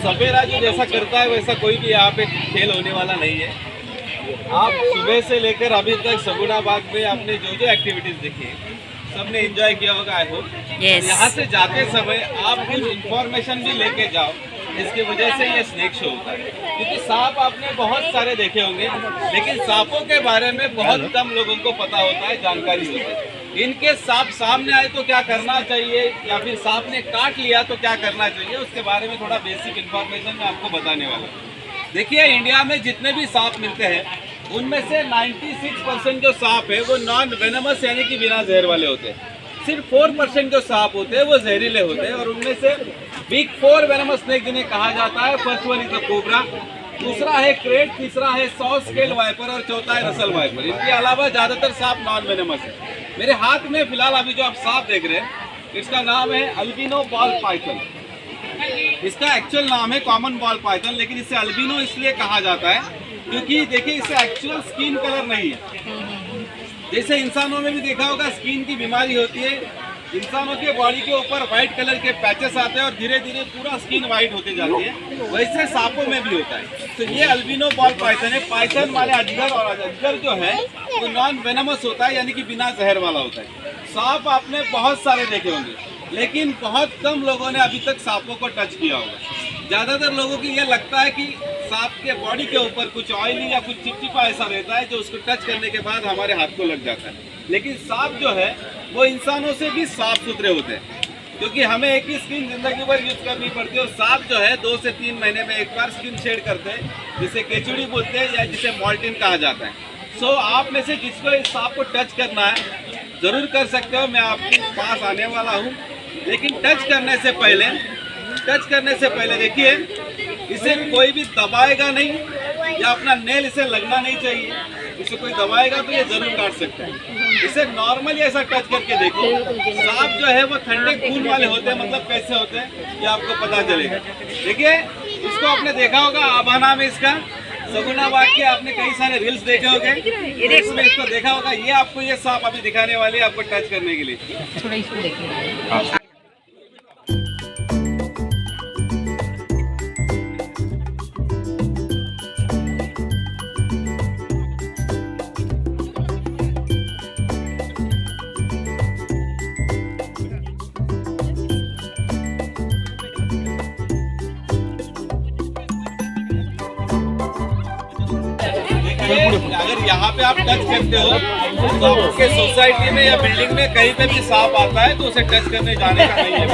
सपेरा जो जैसा करता है वैसा कोई भी यहाँ पे खेल होने वाला नहीं है। आप सुबह से लेकर अभी तक सगुना बाग में आपने जो जो एक्टिविटीज देखी सबने एंजॉय किया होगा आई होप। यहाँ से जाते समय आप कुछ इंफॉर्मेशन भी लेके जाओ, इसकी वजह से ये स्नेक शो होता है। क्योंकि सांप आपने बहुत सारे देखे होंगे, लेकिन सांपों के बारे में बहुत कम लोगों को पता होता है, जानकारी होती है। इनके सांप सामने आए तो क्या करना चाहिए, या फिर सांप ने काट लिया तो क्या करना चाहिए, उसके बारे में थोड़ा बेसिक इन्फॉर्मेशन मैं आपको बताने वाला हूँ। देखिए, इंडिया में जितने भी सांप मिलते हैं उनमें से 96% जो सांप है वो नॉन वेनमस यानी कि बिना जहर वाले होते हैं। सिर्फ 4% जो सांप होते हैं वो जहरीले होते हैं, और उनमें से बिग 4 वेनमस स्नेक जिन्हें कहा जाता है, first one is the cobra, दूसरा है क्रेट, तीसरा है सॉ स्केल वाइपर और चौथा है रसल वाइपर। इनके अलावा ज्यादातर सांप नॉन वेनमस है। मेरे हाथ में फिलहाल अभी जो आप सांप देख रहे हैं इसका नाम है अल्बिनो बॉल पाइथन। इसका एक्चुअल नाम है कॉमन बॉल पाइथन, लेकिन इसे अल्बिनो इसलिए कहा जाता है क्योंकि देखिए इससे एक्चुअल स्किन कलर नहीं है। जैसे इंसानों में भी देखा होगा स्किन की बीमारी होती है, इंसानों के बॉडी के ऊपर व्हाइट कलर के पैचेस आते हैं और धीरे धीरे पूरा स्किन व्हाइट होते जाती है, वैसे सांपों में भी होता है। तो ये अल्बिनो बॉल पाइथन है। पाइथन वाले अजगर, और अजगर जो है वो नॉन वेनमस होता है यानी कि बिना जहर वाला होता है। सांप आपने बहुत सारे देखे होंगे, लेकिन बहुत कम लोगों ने अभी तक सांपों को टच किया होगा। ज़्यादातर लोगों को ये लगता है कि सांप के बॉडी के ऊपर कुछ ऑयली या कुछ चिपचिपा ऐसा रहता है जो उसको टच करने के बाद हमारे हाथ को लग जाता है, लेकिन सांप जो है वो इंसानों से भी साफ सुथरे होते हैं, क्योंकि हमें एक ही स्किन जिंदगी भर यूज करनी पड़ती है। और सांप जो है 2 से 3 महीने में एक बार स्किन शेड करते हैं, जिसे केचुड़ी बोलते हैं या जिसे मॉल्टिन कहा जाता है। सो आप में से जिसको इस सांप को टच करना है ज़रूर कर सकते हो, मैं आपके पास आने वाला हूँ। लेकिन टच करने से पहले देखिए, इसे कोई भी दबाएगा नहीं या अपना नेल इसे लगना नहीं चाहिए। इसे कोई दबाएगा तो ये जरूर काट सकता है। इसे नॉर्मली ऐसा टच करके देखो। सांप जो है वो ठंडे खून वाले होते हैं, मतलब कैसे होते हैं ये आपको पता चलेगा। देखिए, इसको आपने देखा होगा, आभा नाम है इसका, सगुना बाग के आपने कई सारे रील्स देखे होंगे, इसमें इसको देखा होगा। ये आपको ये सांप अभी दिखाने वाली है आपको टच करने के लिए। अगर यहाँ पे आप टच करते हो तो आपके सोसाइटी में या बिल्डिंग में कहीं पे भी सांप आता है तो उसे टच करने जाने का नहीं है।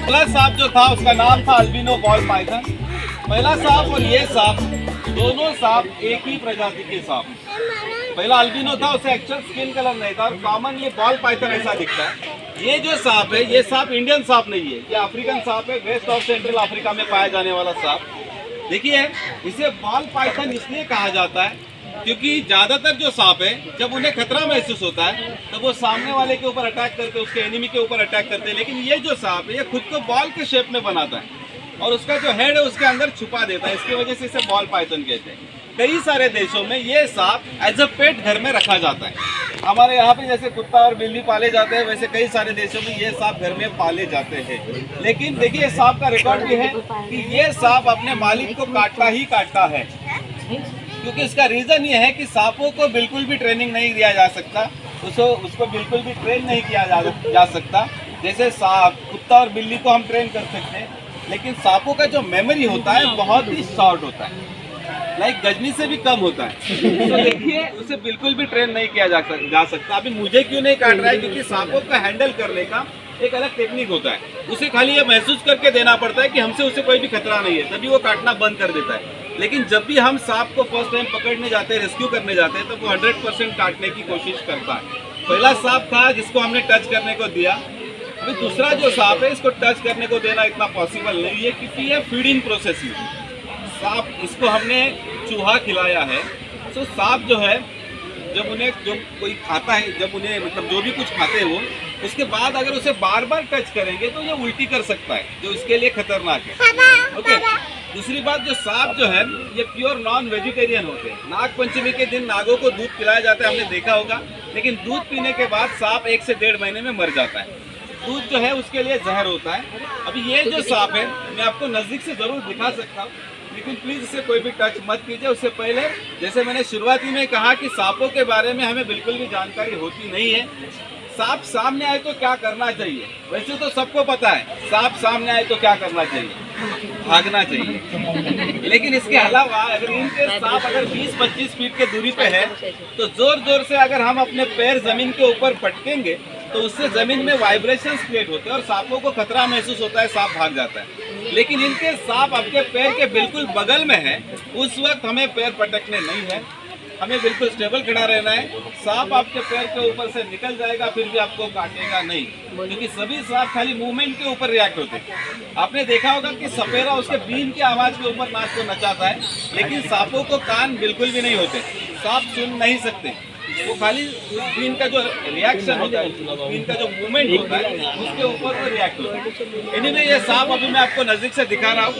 पहला सांप जो था उसका नाम था अल्बिनो बॉल पाइथन। पहला सांप और ये सांप दोनों सांप एक ही प्रजाति के सांप। पहला अल्बिनो था, उसे एक्चुअल स्किन कलर नहीं था, और कॉमनली बॉल पाइथन ऐसा दिखता है। ये जो सांप है ये सांप इंडियन सांप नहीं है, ये अफ्रीकन सांप है, वेस्ट और सेंट्रल अफ्रीका में पाया जाने वाला सांप। देखिए, इसे बॉल पाइथन इसलिए कहा जाता है क्योंकि ज़्यादातर जो सांप है जब उन्हें खतरा महसूस होता है तो वो सामने वाले के ऊपर अटैक करते हैं, उसके एनिमी के ऊपर अटैक करते हैं। लेकिन ये जो सांप है ये खुद को बॉल के शेप में बनाता है और उसका जो हेड है उसके अंदर छुपा देता है, इसकी वजह से इसे बॉल पाइथन कहते हैं। कई सारे देशों में ये सांप एज अ पेट घर में रखा जाता है। हमारे यहाँ पे जैसे कुत्ता और बिल्ली पाले जाते हैं, वैसे कई सारे देशों में ये सांप घर में पाले जाते हैं। लेकिन देखिए, सांप का रिकॉर्ड भी है कि ये सांप अपने मालिक को काटता ही काटता है, क्योंकि इसका रीज़न ये है कि सांपों को बिल्कुल भी ट्रेनिंग नहीं दिया जा सकता, उसको बिल्कुल भी ट्रेन नहीं किया जा सकता। जैसे सांप, कुत्ता और बिल्ली को हम ट्रेन कर सकते हैं, लेकिन सांपों का जो मेमोरी होता है बहुत ही शॉर्ट होता है, लाइक गजनी से भी कम होता है। तो देखिए, उसे बिल्कुल भी ट्रेन नहीं किया जा सकता। अभी मुझे क्यों नहीं काट रहा है, क्योंकि सांपों को हैंडल करने का एक अलग टेक्निक होता है। उसे खाली ये महसूस करके देना पड़ता है कि हमसे उसे कोई भी खतरा नहीं है, तभी वो काटना बंद कर देता है। लेकिन जब भी हम सांप को फर्स्ट टाइम पकड़ने जाते हैं, रेस्क्यू करने जाते हैं, तो वो 100% काटने की कोशिश करता है। पहला सांप था जिसको हमने टच करने को दिया। अभी दूसरा जो सांप है इसको टच करने को देना इतना पॉसिबल नहीं है, क्योंकि ये फीडिंग प्रोसेस में सांप, इसको हमने चूहा खिलाया है। तो सांप जो है जब उन्हें जो कोई खाता है, जब उन्हें मतलब जो भी कुछ खाते हैं वो, उसके बाद अगर उसे बार बार टच करेंगे तो ये उल्टी कर सकता है, जो इसके लिए खतरनाक है। ओके। दूसरी बात, जो सांप जो है ये प्योर नॉन वेजिटेरियन होते हैं। नाग पंचमी के दिन नागों को दूध पिलाया जाता है, हमने देखा होगा, लेकिन दूध पीने के बाद सांप 1 से 1.5 महीने में मर जाता है। दूध जो है उसके लिए जहर होता है। अभी ये जो सांप है मैं आपको नज़दीक से ज़रूर दिखा सकता हूँ, लेकिन प्लीज़ इसे कोई भी टच मत कीजिए। उससे पहले, जैसे मैंने शुरुआती में कहा कि सांपों के बारे में हमें बिल्कुल भी जानकारी होती नहीं है। सांप सामने आए तो क्या करना चाहिए, वैसे तो सबको पता है सांप सामने आए तो क्या करना चाहिए, भागना चाहिए। लेकिन इसके अलावा अगर इनके सांप अगर 20-25 फीट के दूरी पे है तो जोर जोर से अगर हम अपने पैर जमीन के ऊपर पटकेंगे तो उससे जमीन में वाइब्रेशंस क्रिएट होते हैं और सांपों को खतरा महसूस होता है, सांप भाग जाता है। लेकिन इनके सांप आपके पैर के बिल्कुल बगल में है, उस वक्त हमें पैर पटकने नहीं है, हमें बिल्कुल स्टेबल खड़ा रहना है। सांप आपके पैर के ऊपर से निकल जाएगा फिर भी आपको काटेगा नहीं, क्योंकि सभी सांप खाली मूवमेंट के ऊपर रिएक्ट होते हैं। आपने देखा होगा कि सपेरा उसके बीन की आवाज के ऊपर नाक को नचाता है, लेकिन सांपों को कान बिल्कुल भी नहीं होते, सांप सुन नहीं सकते, वो खाली बीन का जो रिएक्शन होता है, बीन का जो मूवमेंट होता है उसके ऊपर वो रिएक्ट होता है। एनीवे ये सांप अभी मैं आपको नजदीक से दिखा रहा हूँ,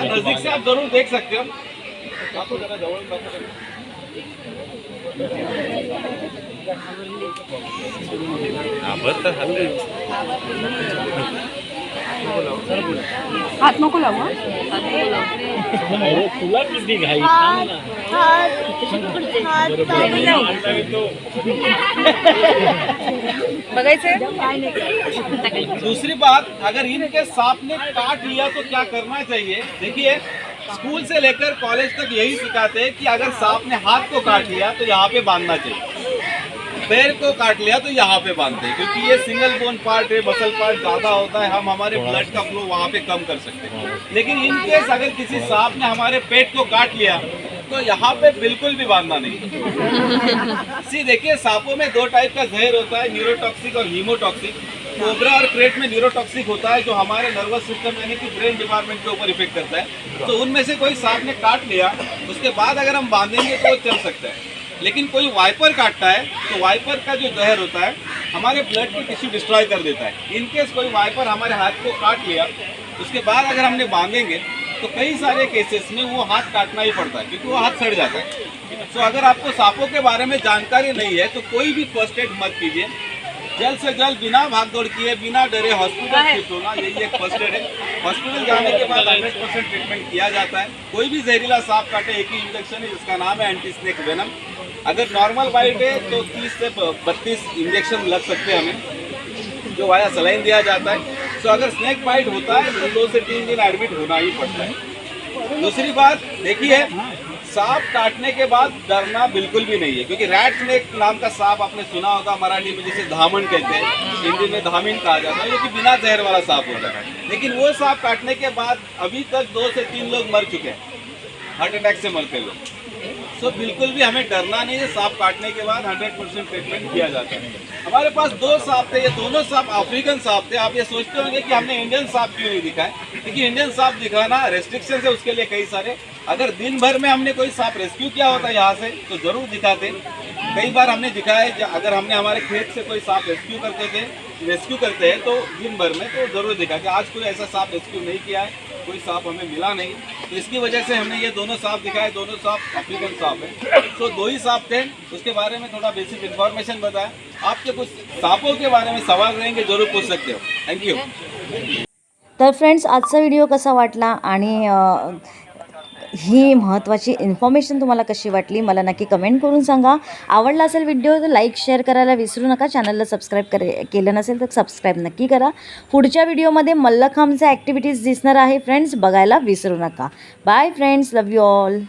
नजदीक से आप जरूर देख सकते हो। आपको जरा जवळ हात नको लावू, तुला किती घाई बघायचंय। दूसरी बात, अगर इनके सांप ने काट लिया तो क्या करना चाहिए। देखिए, स्कूल से लेकर कॉलेज तक यही सिखाते हैं कि अगर सांप ने हाथ को काट लिया तो यहाँ पे बांधना चाहिए, पैर को काट लिया तो यहाँ पे बांधते हैं, क्योंकि ये सिंगल बोन पार्ट है, मसल पार्ट ज़्यादा होता है, हम हमारे ब्लड का फ्लो वहाँ पे कम कर सकते हैं। लेकिन इन केस अगर किसी सांप ने हमारे पेट को काट लिया तो यहाँ पे बिल्कुल भी बांधना नहीं। सी देखिए, सांपों में 2 टाइप का जहर होता है, न्यूरोटॉक्सिक और हीमोटॉक्सिक। कोबरा और क्रेट में न्यूरोटॉक्सिक होता है, जो हमारे नर्वस सिस्टम यानी कि ब्रेन डिपार्टमेंट के ऊपर इफेक्ट करता है। तो उनमें से कोई सांप ने काट लिया, उसके बाद अगर हम बांधेंगे तो वो चल सकता है। लेकिन कोई वाइपर काटता है तो वाइपर का जो जहर होता है हमारे ब्लड की टिश्यू डिस्ट्रॉय कर देता है। इनकेस कोई वाइपर हमारे हाथ को काट लिया, उसके बाद अगर हमने बांधेंगे तो कई सारे केसेस में वो हाथ काटना ही पड़ता है, क्योंकि वो हाथ सड़ जाता है। तो अगर आपको सांपों के बारे में जानकारी नहीं है तो कोई भी फर्स्ट एड मत कीजिए, जल्द से जल्द बिना भागदौड़ किए, बिना डरे हॉस्पिटल शिफ्ट होना, यही एक फर्स्ट एड है। हॉस्पिटल जाने के बाद 100% ट्रीटमेंट किया जाता है। कोई भी जहरीला सांप काटे, एक ही इंजेक्शन है जिसका नाम है एंटी स्नेक वेनम। अगर नॉर्मल बाइट है तो 30 से 32 इंजेक्शन लग सकते हैं हमें, जो वाया सलाइन दिया जाता है। तो अगर स्नेक बाइट होता है तो 2 से 3 दिन एडमिट होना ही पड़ता है। दूसरी बात देखिए, सांप काटने के बाद डरना बिल्कुल भी नहीं है, क्योंकि रैट स्नेक नाम का सांप आपने सुना होगा, मराठी में जिसे धामन कहते हैं, हिंदी में धामिन कहा जाता है, जो कि बिना जहर वाला सांप होता है। लेकिन वो सांप काटने के बाद अभी तक 2 से 3 लोग मर चुके हैं, हार्ट अटैक से मरते लोग। तो बिल्कुल भी हमें डरना नहीं है, सांप काटने के बाद 100% ट्रीटमेंट किया जाता है। हमारे पास 2 सांप थे, ये दोनों सांप अफ्रीकन सांप थे। आप ये सोचते होंगे कि हमने इंडियन सांप क्यों नहीं दिखाए, क्योंकि इंडियन सांप दिखाना रेस्ट्रिक्शन है, उसके लिए कई सारे। अगर दिन भर में हमने कोई सांप रेस्क्यू किया होता है यहाँ से तो जरूर दिखाते। कई बार हमने दिखाया, अगर हमने हमारे खेत से कोई सांप रेस्क्यू करते हैं तो दिन भर में तो जरूर दिखा कि आज कोई ऐसा सांप रेस्क्यू नहीं किया है, कोई सांप हमें मिला नहीं, तो इसकी वजह से हमने ये दोनों सांप दिखाए। दोनों सांप अफ्रीकन सांप है, तो 2 ही सांप थे, उसके बारे में थोड़ा बेसिक इन्फॉर्मेशन बताया। आपके कुछ सांपों के बारे में सवाल रहेंगे, जरूर पूछ सकते हो। Thank you. तर फ्रेंड्स, आजचा व्हिडिओ कसा वाटला आणि ही महत्त्वाची इन्फॉर्मेशन तुम्हाला कशी वाटली मला नक्की कमेंट करून सांगा। आवडला असेल व्हिडिओ तर लाईक शेअर करायला विसरू नका। चॅनलला सबस्क्राईब केलं नसेल तर सबस्क्राईब नक्की करा। पुढच्या व्हिडिओमध्ये मल्लखांबच्या ॲक्टिव्हिटीज दिसणार आहे फ्रेंड्स, बघायला विसरू नका। Bye friends, love you all.